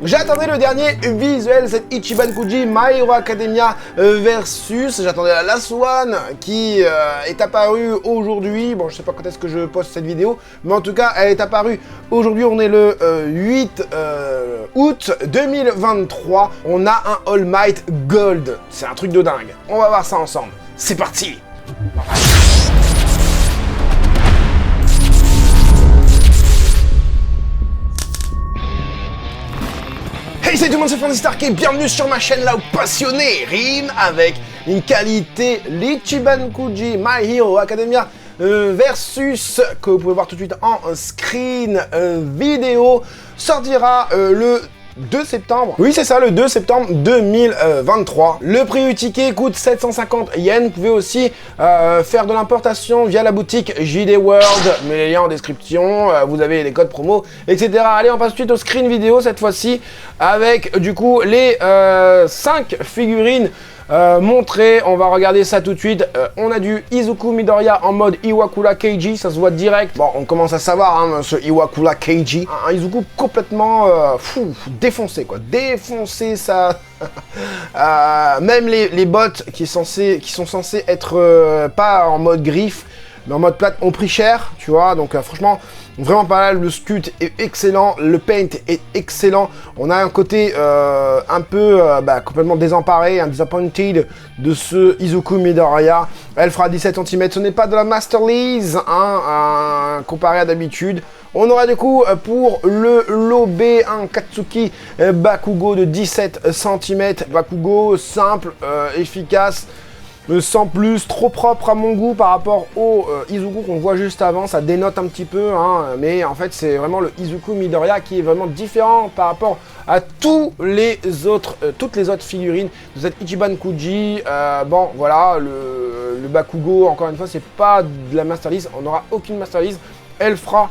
J'attendais le dernier visuel, cette Ichiban Kuji My Hero Academia versus, j'attendais la Last One qui est apparue aujourd'hui. Bon, je sais pas quand est-ce que je poste cette vidéo, mais en tout cas, elle est apparue aujourd'hui. On est le 8 août 2023. On a un All Might Gold. C'est un truc de dingue. On va voir ça ensemble. C'est parti! Hey, salut tout le monde, c'est Francis Stark et bienvenue sur ma chaîne là où passionné rime avec une qualité l'Ichiban Kuji My Hero Academia versus, que vous pouvez voir tout de suite en screen vidéo, sortira le 2 septembre. Oui, c'est ça, le 2 septembre 2023. Le prix du ticket coûte 750 yens. Vous pouvez aussi faire de l'importation via la boutique JD World. Mais les liens en description, vous avez les codes promo, etc. Allez, on passe tout de suite au screen vidéo cette fois-ci avec du coup les 5 figurines montré, on va regarder ça tout de suite. On a du Izuku Midoriya en mode Iwakura Keiji, ça se voit direct. Bon, on commence à savoir hein, ce Iwakura Keiji. Un Izuku complètement défoncé quoi, défoncé ça. Même les bottes qui sont censées être pas en mode griffe, mais en mode plate ont pris cher, tu vois. Donc franchement, vraiment pas mal. Le sculpt est excellent, le paint est excellent. On a un côté un peu complètement désemparé, un disappointed de ce Izuku Midoriya. Elle fera 17 cm, ce n'est pas de la Masterlies, hein, comparé à d'habitude. On aura du coup pour le lot B un Katsuki Bakugo de 17 cm. Bakugo simple, efficace. Sans plus, trop propre à mon goût par rapport au Izuku qu'on voit juste avant, ça dénote un petit peu, hein, mais en fait c'est vraiment le Izuku Midoriya qui est vraiment différent par rapport à toutes les autres figurines de cette Ichiban Kuji. Bon voilà, le Bakugo, encore une fois, c'est pas de la Masterlies, on n'aura aucune Masterlies, elle fera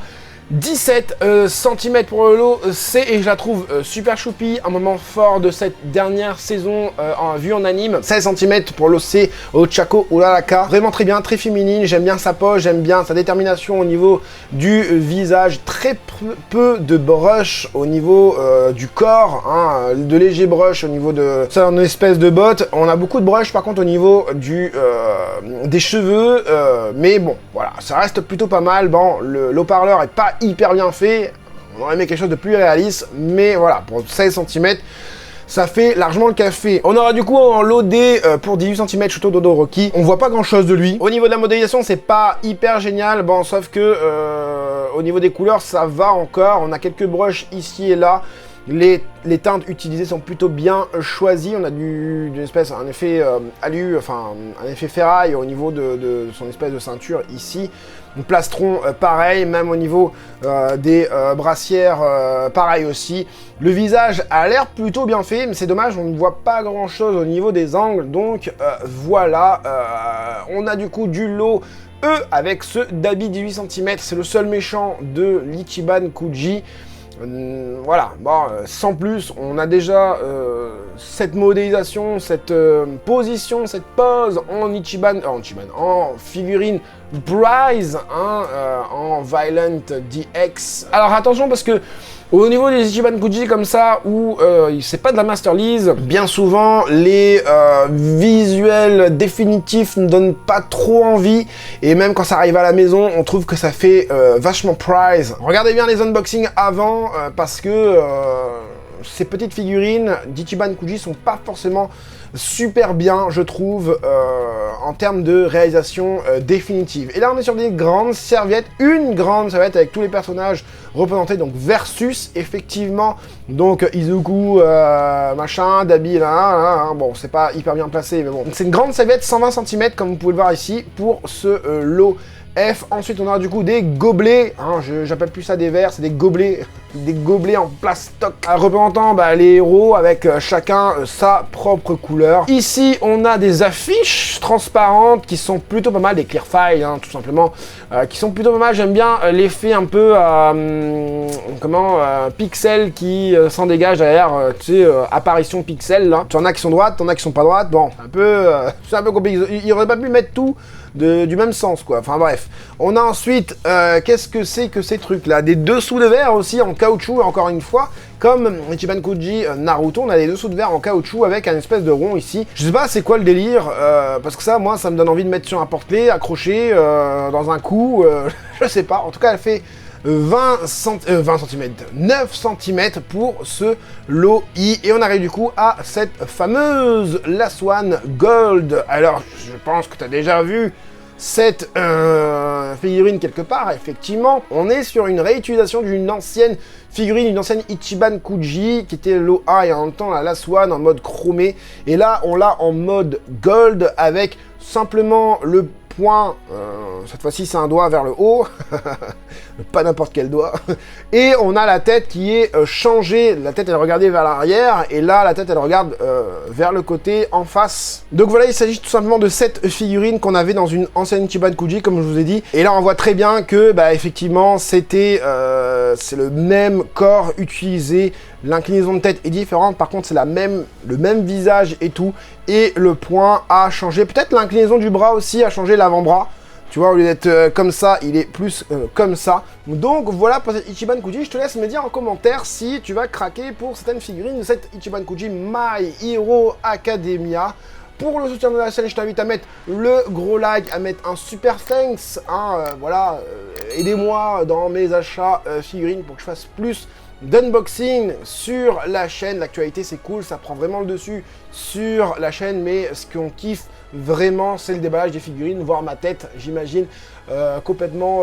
17 cm pour le lot C et je la trouve super choupi, un moment fort de cette dernière saison vue en anime. 16 cm pour l'OC au Chako Uraraka, vraiment très bien, très féminine, j'aime bien sa pose, j'aime bien sa détermination au niveau du visage, très peu de brush au niveau du corps, hein, de léger brush au niveau de son espèce de botte. On a beaucoup de brush par contre au niveau des cheveux, mais bon voilà, ça reste plutôt pas mal. Bon, le haut-parleur est pas hyper bien fait, on aurait aimé quelque chose de plus réaliste, mais voilà, pour 16 cm, ça fait largement le café. On aura du coup en lot D pour 18 cm Shuto Todoroki. On voit pas grand chose de lui. Au niveau de la modélisation, c'est pas hyper génial, bon, sauf que au niveau des couleurs, ça va encore. On a quelques brushes ici et là. Les teintes utilisées sont plutôt bien choisies. On a un effet un effet ferraille au niveau de son espèce de ceinture ici. Un plastron pareil, même au niveau des brassières pareil aussi. Le visage a l'air plutôt bien fait, mais c'est dommage, on ne voit pas grand chose au niveau des angles. Donc voilà, on a du coup du lot E avec ce Dabi 18 cm. C'est le seul méchant de l'Ichiban Kuji. Voilà, bon, sans plus, on a déjà cette modélisation, cette position, cette pose en figurine Bryce, hein, en Violent DX. Alors attention parce que au niveau des Ichiban Kuji comme ça, où c'est pas de la Masterlies, bien souvent les visuels définitifs ne donnent pas trop envie, et même quand ça arrive à la maison, on trouve que ça fait vachement prize. Regardez bien les unboxings avant, parce que ces petites figurines d'Ichiban Kuji sont pas forcément super bien, je trouve, en termes de réalisation définitive. Et là, on est sur des grandes serviettes, une grande serviette avec tous les personnages représentés, donc versus, effectivement, donc Izuku, machin, Dabi, là, bon, c'est pas hyper bien placé, mais bon. C'est une grande serviette, 120 cm, comme vous pouvez le voir ici, pour ce lot F. Ensuite, on aura du coup des gobelets, hein, j'appelle plus ça des verres, c'est des gobelets en plastoc, représentant les héros avec chacun sa propre couleur. Ici, on a des affiches transparentes qui sont plutôt pas mal, des clear files, hein, tout simplement, qui sont plutôt pas mal. J'aime bien l'effet un peu, pixel qui s'en dégage derrière, tu sais, apparition pixel, là. Tu en as qui sont droites, t'en as qui sont pas droites, bon, c'est un peu compliqué. Il aurait pas pu mettre tout du même sens, quoi. Enfin bref. On a ensuite, qu'est-ce que c'est que ces trucs-là? Des dessous de verre aussi en caoutchouc, encore une fois, comme Ichiban Kuji Naruto, on a les dessous de verre en caoutchouc avec un espèce de rond ici. Je sais pas c'est quoi le délire, parce que ça, moi, ça me donne envie de mettre sur un porte-clés, accroché dans un cou, je sais pas. En tout cas, elle fait 9 cm pour ce lot I. Et on arrive du coup à cette fameuse Last One Gold. Alors, je pense que tu as déjà vu cette figurine quelque part, effectivement. On est sur une réutilisation d'une ancienne figurine, une ancienne Ichiban Kuji, qui était l'eau A et en même temps la Last One en mode chromé. Et là, on l'a en mode gold avec simplement le point, cette fois-ci c'est un doigt vers le haut, pas n'importe quel doigt, et on a la tête qui est changée, la tête elle est regardée vers l'arrière, et là la tête elle regarde vers le côté en face. Donc voilà, il s'agit tout simplement de cette figurine qu'on avait dans une ancienne Ichiban Kuji, comme je vous ai dit, et là on voit très bien que, bah effectivement, c'était, c'est le même corps utilisé, l'inclinaison de tête est différente, par contre c'est le même visage et tout, et le point a changé, peut-être l'inclinaison du bras aussi a changé l'avant-bras, tu vois, au lieu d'être comme ça, il est plus comme ça. Donc voilà pour cette Ichiban Kuji, je te laisse me dire en commentaire si tu vas craquer pour certaines figurines de cette Ichiban Kuji My Hero Academia. Pour le soutien de la chaîne, je t'invite à mettre le gros like, à mettre un super thanks, hein, voilà, aidez-moi dans mes achats figurines pour que je fasse plus d'unboxing sur la chaîne. L'actualité c'est cool, ça prend vraiment le dessus sur la chaîne, mais ce qu'on kiffe vraiment c'est le déballage des figurines, voir ma tête, j'imagine, complètement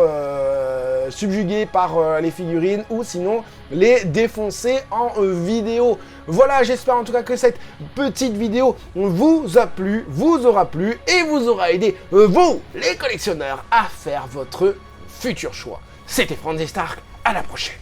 subjuguée par les figurines, ou sinon les défoncer en vidéo. Voilà, j'espère en tout cas que cette petite vidéo vous a plu, vous aura plu et vous aura aidé, vous les collectionneurs, à faire votre futur choix. C'était Franzy Stark, à la prochaine.